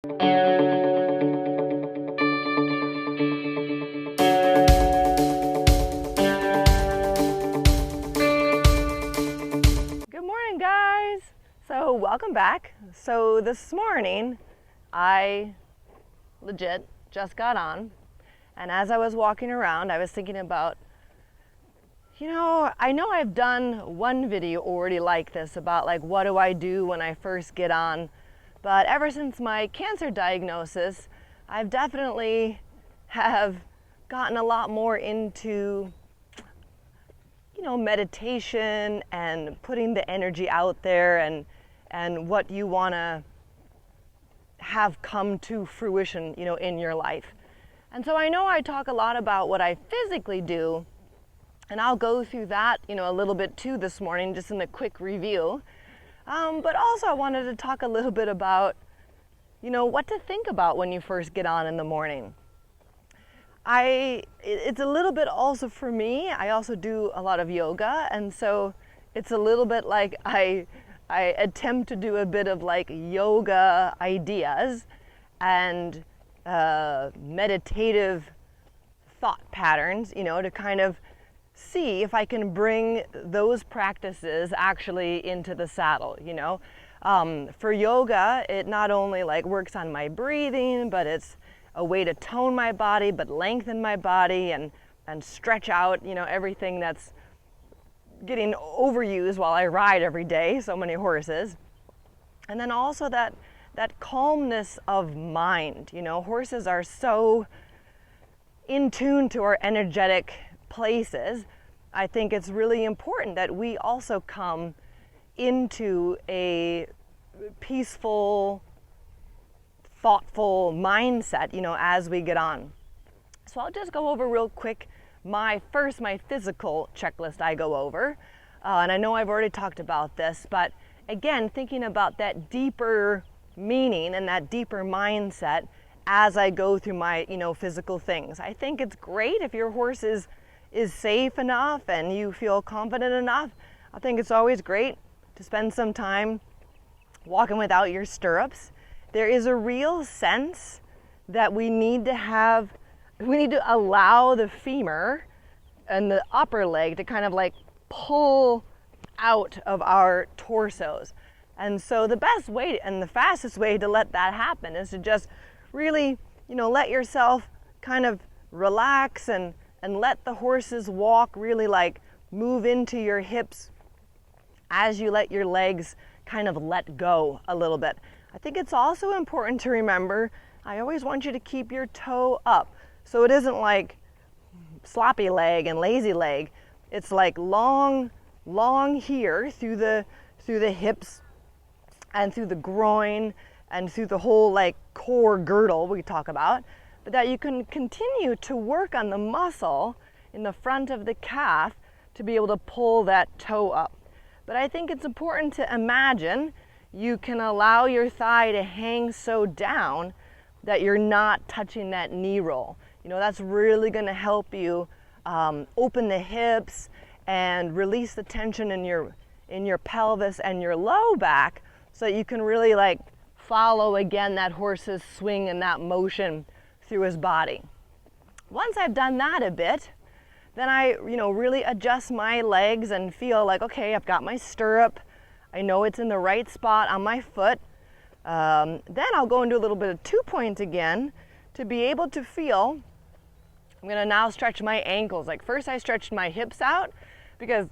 Good morning, guys. So welcome back. So this morning I legit just got on, and as I was walking around I was thinking about, I know I've done one video already like this about like what do I do when I first get on, but ever since my cancer diagnosis I've definitely have gotten a lot more into meditation and putting the energy out there and what you want to have come to fruition, in your life. And so I know I talk a lot about what I physically do, and I'll go through that, a little bit too this morning, just in a quick review. But also I wanted to talk a little bit about, what to think about when you first get on in the morning. It's a little bit also for me, I also do a lot of yoga, and so it's a little bit like I attempt to do a bit of like yoga ideas and meditative thought patterns, to kind of see if I can bring those practices actually into the saddle, For yoga, it not only like works on my breathing, but it's a way to tone my body, but lengthen my body and stretch out, everything that's getting overused while I ride every day, so many horses. And then also that calmness of mind, horses are so in tune to our energetic places. I think it's really important that we also come into a peaceful, thoughtful mindset, as we get on. So I'll just go over real quick my physical checklist I go over. And I know I've already talked about this, but again, thinking about that deeper meaning and that deeper mindset as I go through my, physical things. I think it's great if your horse is safe enough and you feel confident enough. I think it's always great to spend some time walking without your stirrups. There is a real sense that we need to allow the femur and the upper leg to kind of like pull out of our torsos. And so the best way and the fastest way to let that happen is to just really, let yourself kind of relax and let the horse's walk really like move into your hips as you let your legs kind of let go a little bit. I think it's also important to remember, I always want you to keep your toe up. So it isn't like sloppy leg and lazy leg. It's like long here through the hips and through the groin and through the whole like core girdle we talk about, but that you can continue to work on the muscle in the front of the calf to be able to pull that toe up. But I think it's important to imagine you can allow your thigh to hang so down that you're not touching that knee roll. That's really going to help you open the hips and release the tension in your pelvis and your low back, so that you can really like follow again that horse's swing and that motion through his body. Once I've done that a bit, then I really adjust my legs and feel like, okay, I've got my stirrup, I know it's in the right spot on my foot. Then I'll go into a little bit of 2-point again to be able to feel. I'm gonna now stretch my ankles. Like first I stretched my hips out because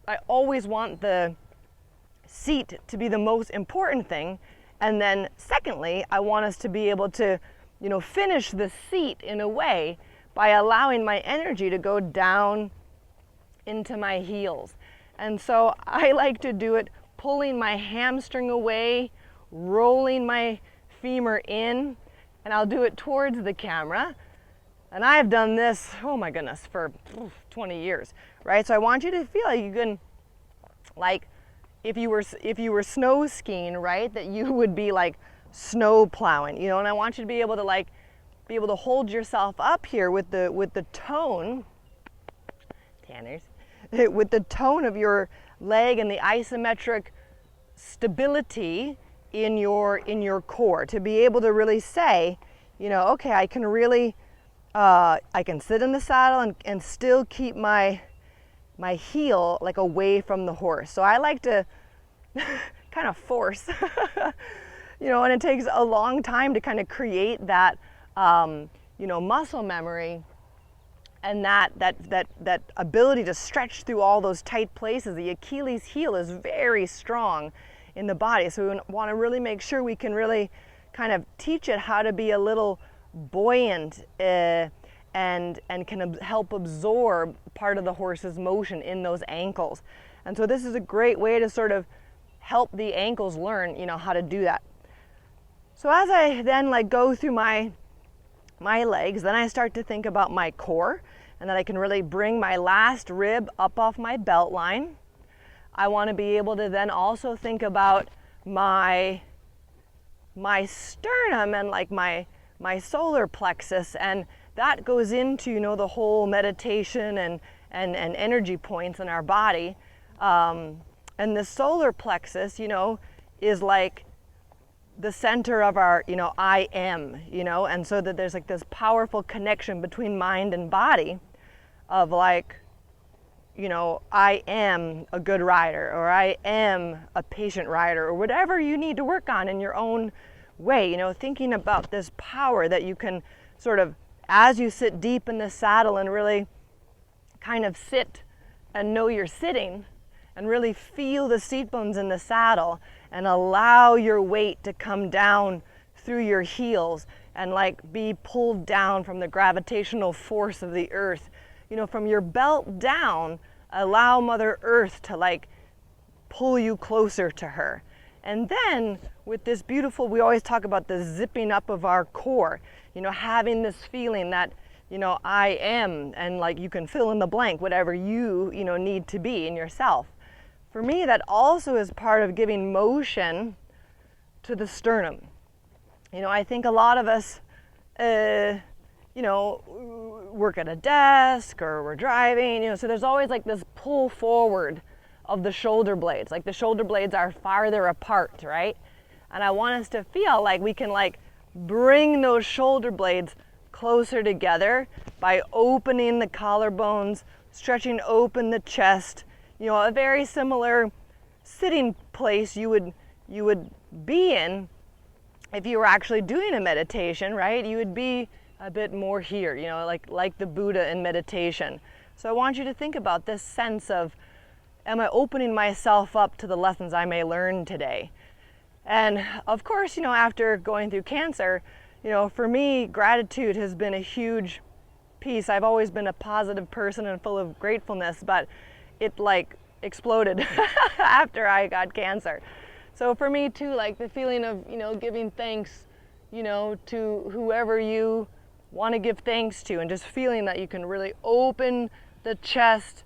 I always want the seat to be the most important thing. And then secondly, I want us to be able to, finish the seat in a way by allowing my energy to go down into my heels. And so I like to do it pulling my hamstring away, rolling my femur in, and I'll do it towards the camera. And I've done this, oh my goodness, for 20 years, right? So I want you to feel like you can, like, if you were snow skiing, right, that you would be like snow plowing, and I want you to be able to hold yourself up here with the tone, Tanners, with the tone of your leg and the isometric stability in your core, to be able to really say, you know, okay, I can really, I can sit in the saddle and still keep my heel like away from the horse. So I like to kind of force, you know, and it takes a long time to kind of create that, you know, muscle memory and that ability to stretch through all those tight places. The Achilles heel is very strong in the body, so we want to really make sure we can really kind of teach it how to be a little buoyant and can help absorb part of the horse's motion in those ankles. And so this is a great way to sort of help the ankles learn, you know, how to do that. So as I then like go through my legs, then I start to think about my core, and that I can really bring my last rib up off my belt line. I want to be able to then also think about my sternum and like my solar plexus, and that goes into, you know, the whole meditation and energy points in our body. And the solar plexus, you know, is like the center of our, you know, I am, you know, and so that there's like this powerful connection between mind and body of like, you know, I am a good rider, or I am a patient rider, or whatever you need to work on in your own way, you know, thinking about this power that you can sort of, as you sit deep in the saddle and really kind of sit and know you're sitting, and really feel the seat bones in the saddle and allow your weight to come down through your heels and like be pulled down from the gravitational force of the earth. You know, from your belt down, allow Mother Earth to like pull you closer to her. And then with this beautiful, we always talk about the zipping up of our core, you know, having this feeling that, you know, I am, and like you can fill in the blank, whatever you know, need to be in yourself. For me, that also is part of giving motion to the sternum. You know, I think a lot of us, you know, work at a desk or we're driving, you know, so there's always like this pull forward of the shoulder blades. Like the shoulder blades are farther apart, right? And I want us to feel like we can like bring those shoulder blades closer together by opening the collarbones, stretching open the chest. You know, a very similar sitting place you would be in if you were actually doing a meditation, right? You would be a bit more here, you know, like the Buddha in meditation. So I want you to think about this sense of, am I opening myself up to the lessons I may learn today? And of course, you know, after going through cancer, you know, for me, gratitude has been a huge piece. I've always been a positive person and full of gratefulness, but it like exploded after I got cancer. So for me too, like the feeling of, you know, giving thanks, you know, to whoever you want to give thanks to, and just feeling that you can really open the chest,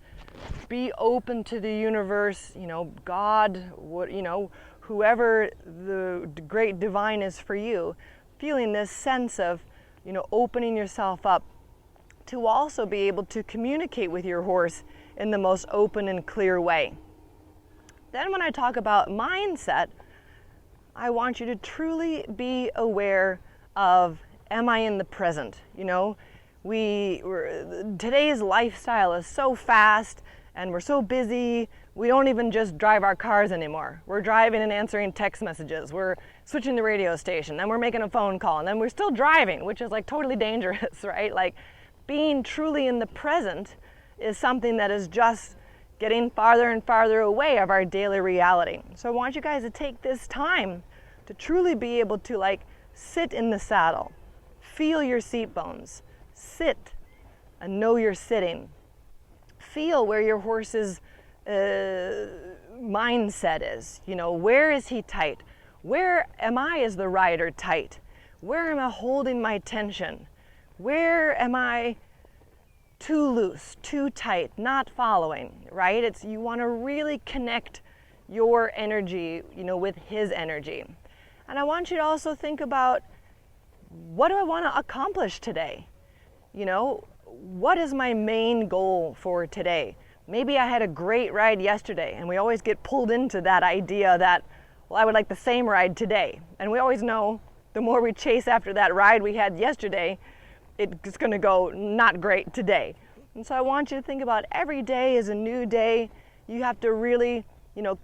be open to the universe, you know, God, what, you know, whoever the great divine is for you, feeling this sense of, you know, opening yourself up to also be able to communicate with your horse in the most open and clear way. Then when I talk about mindset, I want you to truly be aware of, am I in the present? You know, today's lifestyle is so fast and we're so busy, we don't even just drive our cars anymore. We're driving and answering text messages, we're switching the radio station, then we're making a phone call, and then we're still driving, which is like totally dangerous, right? Like being truly in the present is something that is just getting farther and farther away of our daily reality. So I want you guys to take this time to truly be able to like sit in the saddle, feel your seat bones, sit and know you're sitting. Feel where your horse's mindset is. You know, where is he tight? Where am I as the rider tight? Where am I holding my tension? Where am I too loose, too tight, not following, right? It's, you want to really connect your energy, you know, with his energy. And I want you to also think about, what do I want to accomplish today? You know, what is my main goal for today? Maybe I had a great ride yesterday, and we always get pulled into that idea that, well, I would like the same ride today. And we always know the more we chase after that ride we had yesterday, it's going to go not great today. And so I want you to think about every day is a new day. You have to really,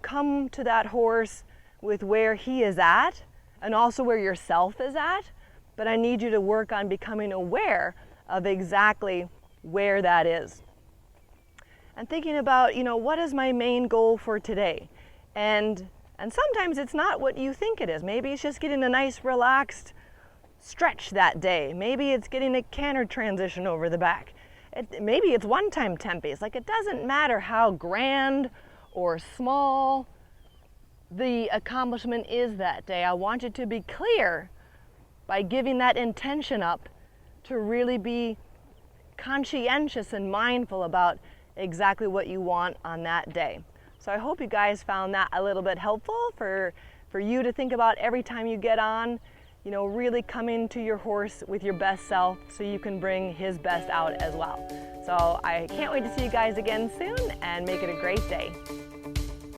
come to that horse with where he is at and also where yourself is at. But I need you to work on becoming aware of exactly where that is. And thinking about, what is my main goal for today? And sometimes it's not what you think it is. Maybe it's just getting a nice relaxed stretch that day. Maybe it's getting a canter transition over the back. Maybe it's one-time tempies. Like, it doesn't matter how grand or small the accomplishment is that day. I want you to be clear by giving that intention up to really be conscientious and mindful about exactly what you want on that day. So I hope you guys found that a little bit helpful for you to think about every time you get on, really coming to your horse with your best self so you can bring his best out as well. So I can't wait to see you guys again soon, and make it a great day.